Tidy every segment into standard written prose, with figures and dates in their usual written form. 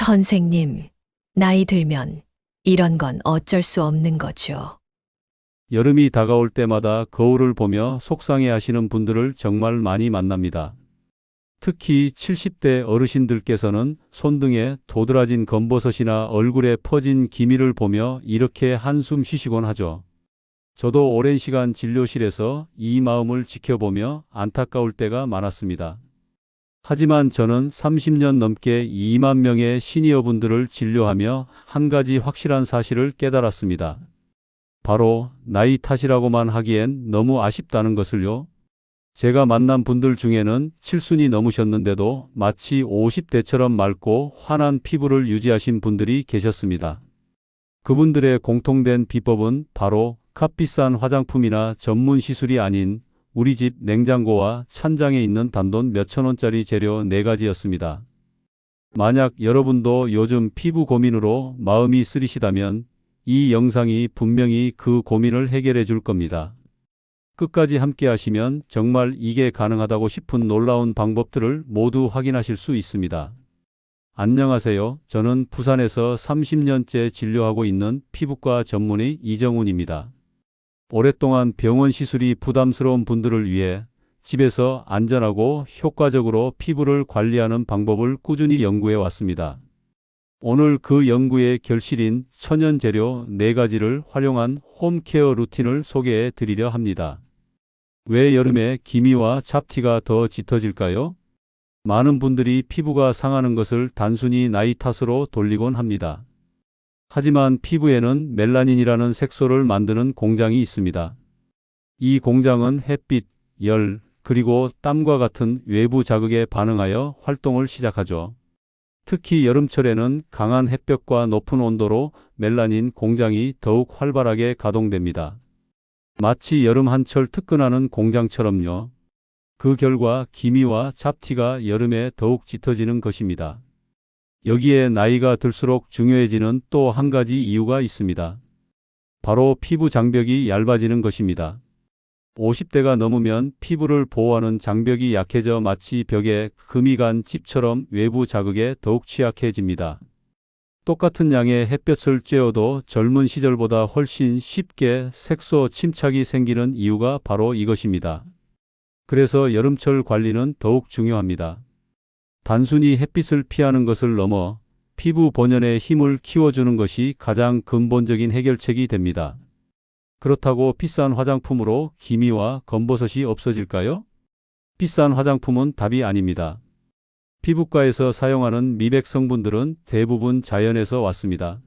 선생님, 나이 들면 이런 건 어쩔 수 없는 거죠. 여름이 다가올 때마다 거울을 보며 속상해 하시는 분들을 정말 많이 만납니다. 특히 70대 어르신들께서는 손등에 도드라진 검버섯이나 얼굴에 퍼진 기미를 보며 이렇게 한숨 쉬시곤 하죠. 저도 오랜 시간 진료실에서 이 마음을 지켜보며 안타까울 때가 많았습니다. 하지만 저는 30년 넘게 2만 명의 시니어분들을 진료하며 한 가지 확실한 사실을 깨달았습니다. 바로 나이 탓이라고만 하기엔 너무 아쉽다는 것을요. 제가 만난 분들 중에는 7순이 넘으셨는데도 마치 50대처럼 맑고 환한 피부를 유지하신 분들이 계셨습니다. 그분들의 공통된 비법은 바로 값비싼 화장품이나 전문 시술이 아닌 우리 집 냉장고와 찬장에 있는 단돈 몇천 원짜리 재료 4가지였습니다. 만약 여러분도 요즘 피부 고민으로 마음이 쓰리시다면 이 영상이 분명히 그 고민을 해결해 줄 겁니다. 끝까지 함께 하시면 정말 이게 가능하다고 싶은 놀라운 방법들을 모두 확인하실 수 있습니다. 안녕하세요. 저는 부산에서 30년째 진료하고 있는 피부과 전문의 이정훈입니다. 오랫동안 병원 시술이 부담스러운 분들을 위해 집에서 안전하고 효과적으로 피부를 관리하는 방법을 꾸준히 연구해 왔습니다. 오늘 그 연구의 결실인 천연 재료 4가지를 활용한 홈케어 루틴을 소개해 드리려 합니다. 왜 여름에 기미와 잡티가 더 짙어질까요? 많은 분들이 피부가 상하는 것을 단순히 나이 탓으로 돌리곤 합니다. 하지만 피부에는 멜라닌이라는 색소를 만드는 공장이 있습니다. 이 공장은 햇빛, 열, 그리고 땀과 같은 외부 자극에 반응하여 활동을 시작하죠. 특히 여름철에는 강한 햇볕과 높은 온도로 멜라닌 공장이 더욱 활발하게 가동됩니다. 마치 여름 한철 특근하는 공장처럼요. 그 결과 기미와 잡티가 여름에 더욱 짙어지는 것입니다. 여기에 나이가 들수록 중요해지는 또 한 가지 이유가 있습니다. 바로 피부 장벽이 얇아지는 것입니다. 50대가 넘으면 피부를 보호하는 장벽이 약해져 마치 벽에 금이 간 찝처럼 외부 자극에 더욱 취약해집니다. 똑같은 양의 햇볕을 쬐어도 젊은 시절보다 훨씬 쉽게 색소 침착이 생기는 이유가 바로 이것입니다. 그래서 여름철 관리는 더욱 중요합니다. 단순히 햇빛을 피하는 것을 넘어 피부 본연의 힘을 키워주는 것이 가장 근본적인 해결책이 됩니다. 그렇다고 비싼 화장품으로 기미와 검버섯이 없어질까요? 비싼 화장품은 답이 아닙니다. 피부과에서 사용하는 미백 성분들은 대부분 자연에서 왔습니다.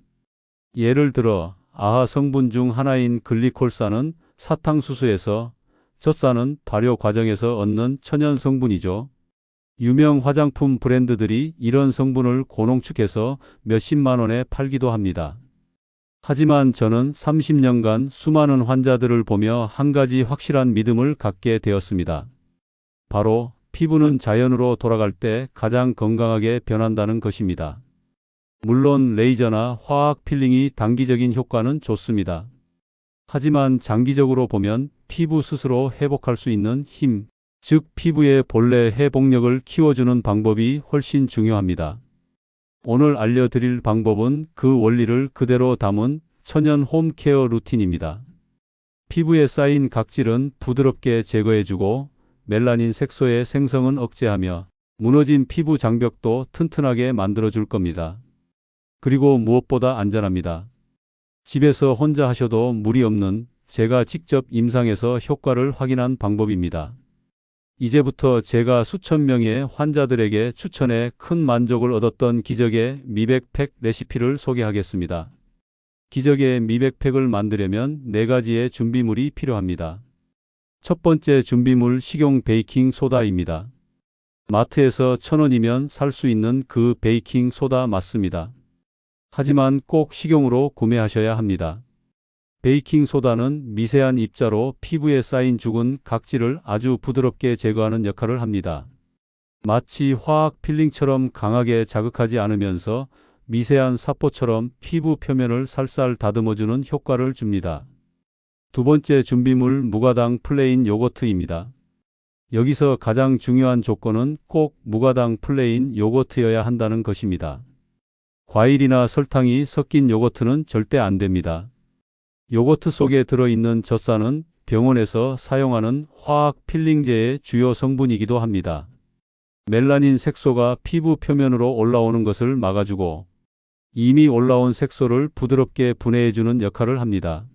예를 들어 아하 성분 중 하나인 글리콜산은 사탕수수에서, 젖산은 발효 과정에서 얻는 천연 성분이죠. 유명 화장품 브랜드들이 이런 성분을 고농축해서 몇십만 원에 팔기도 합니다. 하지만 저는 30년간 수많은 환자들을 보며 한 가지 확실한 믿음을 갖게 되었습니다. 바로 피부는 자연으로 돌아갈 때 가장 건강하게 변한다는 것입니다. 물론 레이저나 화학 필링이 단기적인 효과는 좋습니다. 하지만 장기적으로 보면 피부 스스로 회복할 수 있는 힘, 즉 피부의 본래 회복력을 키워주는 방법이 훨씬 중요합니다. 오늘 알려드릴 방법은 그 원리를 그대로 담은 천연 홈케어 루틴입니다. 피부에 쌓인 각질은 부드럽게 제거해주고 멜라닌 색소의 생성은 억제하며 무너진 피부 장벽도 튼튼하게 만들어줄 겁니다. 그리고 무엇보다 안전합니다. 집에서 혼자 하셔도 무리 없는, 제가 직접 임상해서 효과를 확인한 방법입니다. 이제부터 제가 수천 명의 환자들에게 추천해 큰 만족을 얻었던 기적의 미백팩 레시피를 소개하겠습니다. 기적의 미백팩을 만들려면 4가지의 준비물이 필요합니다. 첫 번째 준비물 식용 베이킹 소다입니다. 마트에서 1,000원이면 살 수 있는 그 베이킹 소다 맞습니다. 하지만 꼭 식용으로 구매하셔야 합니다. 베이킹 소다는 미세한 입자로 피부에 쌓인 죽은 각질을 아주 부드럽게 제거하는 역할을 합니다. 마치 화학 필링처럼 강하게 자극하지 않으면서 미세한 사포처럼 피부 표면을 살살 다듬어주는 효과를 줍니다. 두 번째 준비물 무가당 플레인 요거트입니다. 여기서 가장 중요한 조건은 꼭 무가당 플레인 요거트여야 한다는 것입니다. 과일이나 설탕이 섞인 요거트는 절대 안 됩니다. 요거트 속에 들어있는 젖산은 병원에서 사용하는 화학 필링제의 주요 성분이기도 합니다. 멜라닌 색소가 피부 표면으로 올라오는 것을 막아주고 이미 올라온 색소를 부드럽게 분해해주는 역할을 합니다.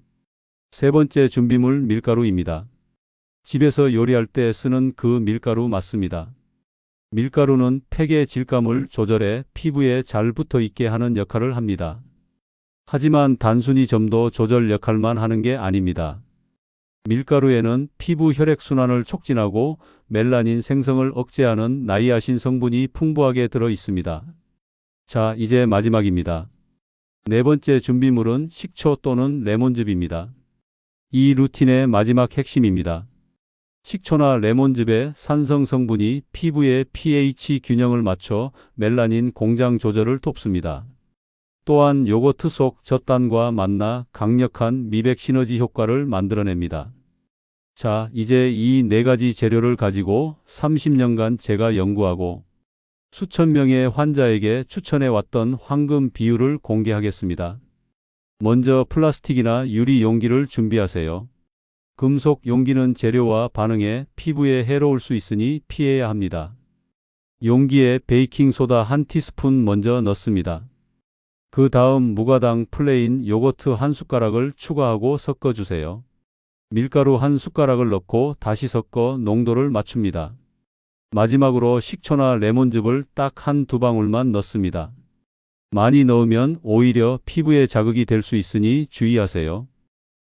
세 번째 준비물 밀가루입니다. 집에서 요리할 때 쓰는 그 밀가루 맞습니다. 밀가루는 팩의 질감을 조절해 피부에 잘 붙어 있게 하는 역할을 합니다. 하지만 단순히 점도 조절 역할만 하는 게 아닙니다. 밀가루에는 피부 혈액순환을 촉진하고 멜라닌 생성을 억제하는 나이아신 성분이 풍부하게 들어 있습니다. 자, 이제 마지막입니다. 네 번째 준비물은 식초 또는 레몬즙입니다. 이 루틴의 마지막 핵심입니다. 식초나 레몬즙의 산성 성분이 피부의 pH 균형을 맞춰 멜라닌 공장 조절을 돕습니다. 또한 요거트 속 젖단과 만나 강력한 미백 시너지 효과를 만들어냅니다. 자, 이제 이 네 가지 재료를 가지고 30년간 제가 연구하고 수천 명의 환자에게 추천해왔던 황금 비율을 공개하겠습니다. 먼저 플라스틱이나 유리 용기를 준비하세요. 금속 용기는 재료와 반응해 피부에 해로울 수 있으니 피해야 합니다. 용기에 베이킹소다 1티스푼 먼저 넣습니다. 그 다음 무가당 플레인 요거트 1숟가락을 추가하고 섞어주세요. 밀가루 1숟가락을 넣고 다시 섞어 농도를 맞춥니다. 마지막으로 식초나 레몬즙을 딱 1~2방울만 넣습니다. 많이 넣으면 오히려 피부에 자극이 될 수 있으니 주의하세요.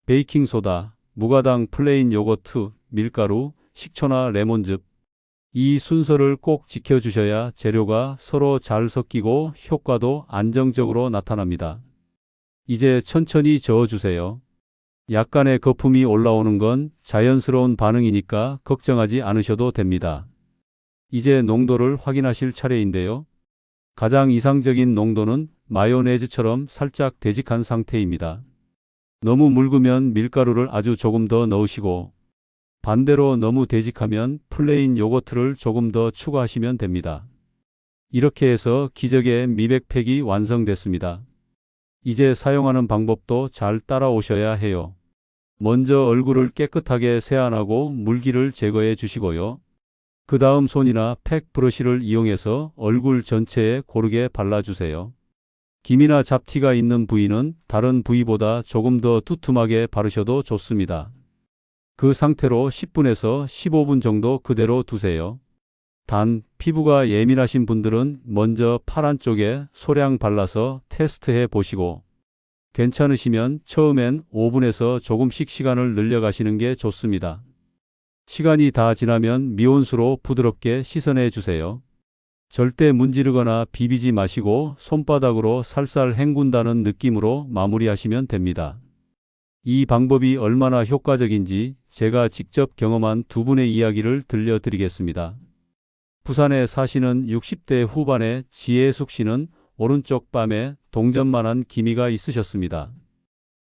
베이킹소다, 무가당 플레인 요거트, 밀가루, 식초나 레몬즙. 이 순서를 꼭 지켜주셔야 재료가 서로 잘 섞이고 효과도 안정적으로 나타납니다. 이제 천천히 저어주세요. 약간의 거품이 올라오는 건 자연스러운 반응이니까 걱정하지 않으셔도 됩니다. 이제 농도를 확인하실 차례인데요. 가장 이상적인 농도는 마요네즈처럼 살짝 되직한 상태입니다. 너무 묽으면 밀가루를 아주 조금 더 넣으시고 반대로 너무 되직하면 플레인 요거트를 조금 더 추가하시면 됩니다. 이렇게 해서 기적의 미백팩이 완성됐습니다. 이제 사용하는 방법도 잘 따라오셔야 해요. 먼저 얼굴을 깨끗하게 세안하고 물기를 제거해 주시고요. 그 다음 손이나 팩 브러쉬를 이용해서 얼굴 전체에 고르게 발라주세요. 김이나 잡티가 있는 부위는 다른 부위보다 조금 더 두툼하게 바르셔도 좋습니다. 그 상태로 10분에서 15분 정도 그대로 두세요. 단, 피부가 예민하신 분들은 먼저 팔 안쪽에 소량 발라서 테스트해 보시고 괜찮으시면 처음엔 5분에서 조금씩 시간을 늘려가시는 게 좋습니다. 시간이 다 지나면 미온수로 부드럽게 씻어내 주세요. 절대 문지르거나 비비지 마시고 손바닥으로 살살 헹군다는 느낌으로 마무리하시면 됩니다. 이 방법이 얼마나 효과적인지 제가 직접 경험한 두 분의 이야기를 들려드리겠습니다. 부산에 사시는 60대 후반의 지혜숙 씨는 오른쪽 뺨에 동전만한 기미가 있으셨습니다.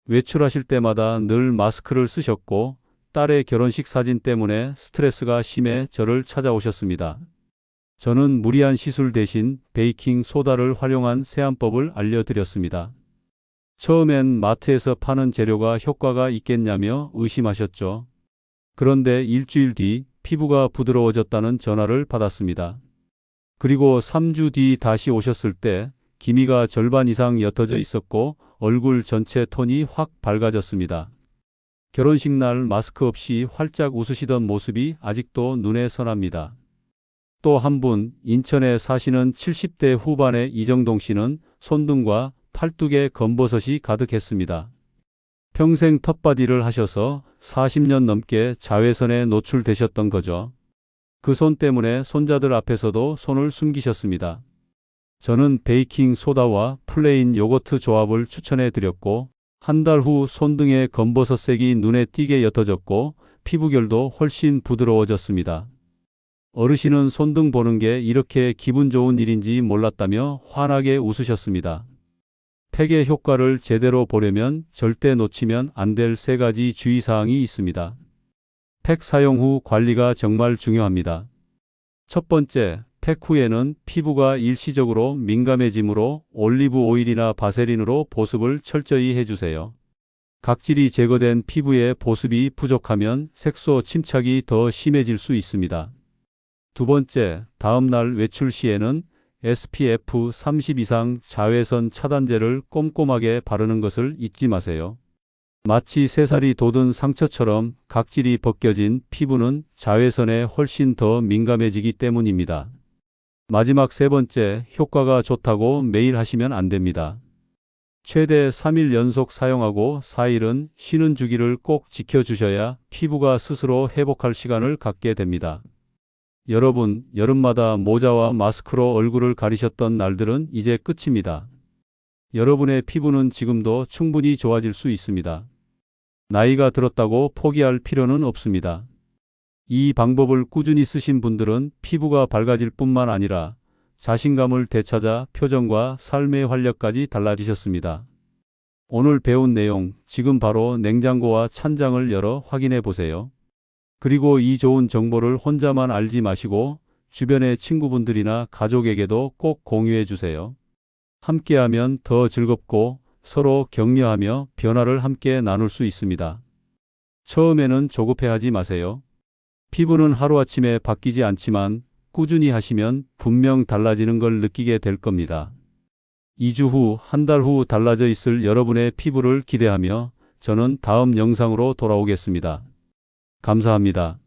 외출하실 때마다 늘 마스크를 쓰셨고 딸의 결혼식 사진 때문에 스트레스가 심해 저를 찾아오셨습니다. 저는 무리한 시술 대신 베이킹 소다를 활용한 세안법을 알려드렸습니다. 처음엔 마트에서 파는 재료가 효과가 있겠냐며 의심하셨죠. 그런데 일주일 뒤 피부가 부드러워졌다는 전화를 받았습니다. 그리고 3주 뒤 다시 오셨을 때 기미가 절반 이상 옅어져 있었고 얼굴 전체 톤이 확 밝아졌습니다. 결혼식 날 마스크 없이 활짝 웃으시던 모습이 아직도 눈에 선합니다. 또 한 분, 인천에 사시는 70대 후반의 이정동 씨는 손등과 팔뚝에 검버섯이 가득했습니다. 평생 텃밭일을 하셔서 40년 넘게 자외선에 노출되셨던 거죠. 그 손 때문에 손자들 앞에서도 손을 숨기셨습니다. 저는 베이킹 소다와 플레인 요거트 조합을 추천해 드렸고 한 달 후 손등의 검버섯색이 눈에 띄게 옅어졌고 피부결도 훨씬 부드러워졌습니다. 어르신은 손등 보는 게 이렇게 기분 좋은 일인지 몰랐다며 환하게 웃으셨습니다. 팩의 효과를 제대로 보려면 절대 놓치면 안 될 3가지 주의사항이 있습니다. 팩 사용 후 관리가 정말 중요합니다. 첫 번째, 팩 후에는 피부가 일시적으로 민감해지므로 올리브 오일이나 바세린으로 보습을 철저히 해주세요. 각질이 제거된 피부에 보습이 부족하면 색소 침착이 더 심해질 수 있습니다. 두 번째, 다음날 외출 시에는 SPF 30 이상 자외선 차단제를 꼼꼼하게 바르는 것을 잊지 마세요. 마치 새살이 돋은 상처처럼 각질이 벗겨진 피부는 자외선에 훨씬 더 민감해지기 때문입니다. 마지막 세 번째, 효과가 좋다고 매일 하시면 안 됩니다. 최대 3일 연속 사용하고 4일은 쉬는 주기를 꼭 지켜주셔야 피부가 스스로 회복할 시간을 갖게 됩니다. 여러분, 여름마다 모자와 마스크로 얼굴을 가리셨던 날들은 이제 끝입니다. 여러분의 피부는 지금도 충분히 좋아질 수 있습니다. 나이가 들었다고 포기할 필요는 없습니다. 이 방법을 꾸준히 쓰신 분들은 피부가 밝아질 뿐만 아니라 자신감을 되찾아 표정과 삶의 활력까지 달라지셨습니다. 오늘 배운 내용, 지금 바로 냉장고와 찬장을 열어 확인해 보세요. 그리고 이 좋은 정보를 혼자만 알지 마시고 주변의 친구분들이나 가족에게도 꼭 공유해 주세요. 함께하면 더 즐겁고 서로 격려하며 변화를 함께 나눌 수 있습니다. 처음에는 조급해하지 마세요. 피부는 하루아침에 바뀌지 않지만 꾸준히 하시면 분명 달라지는 걸 느끼게 될 겁니다. 2주 후, 한 달 후 달라져 있을 여러분의 피부를 기대하며 저는 다음 영상으로 돌아오겠습니다. 감사합니다.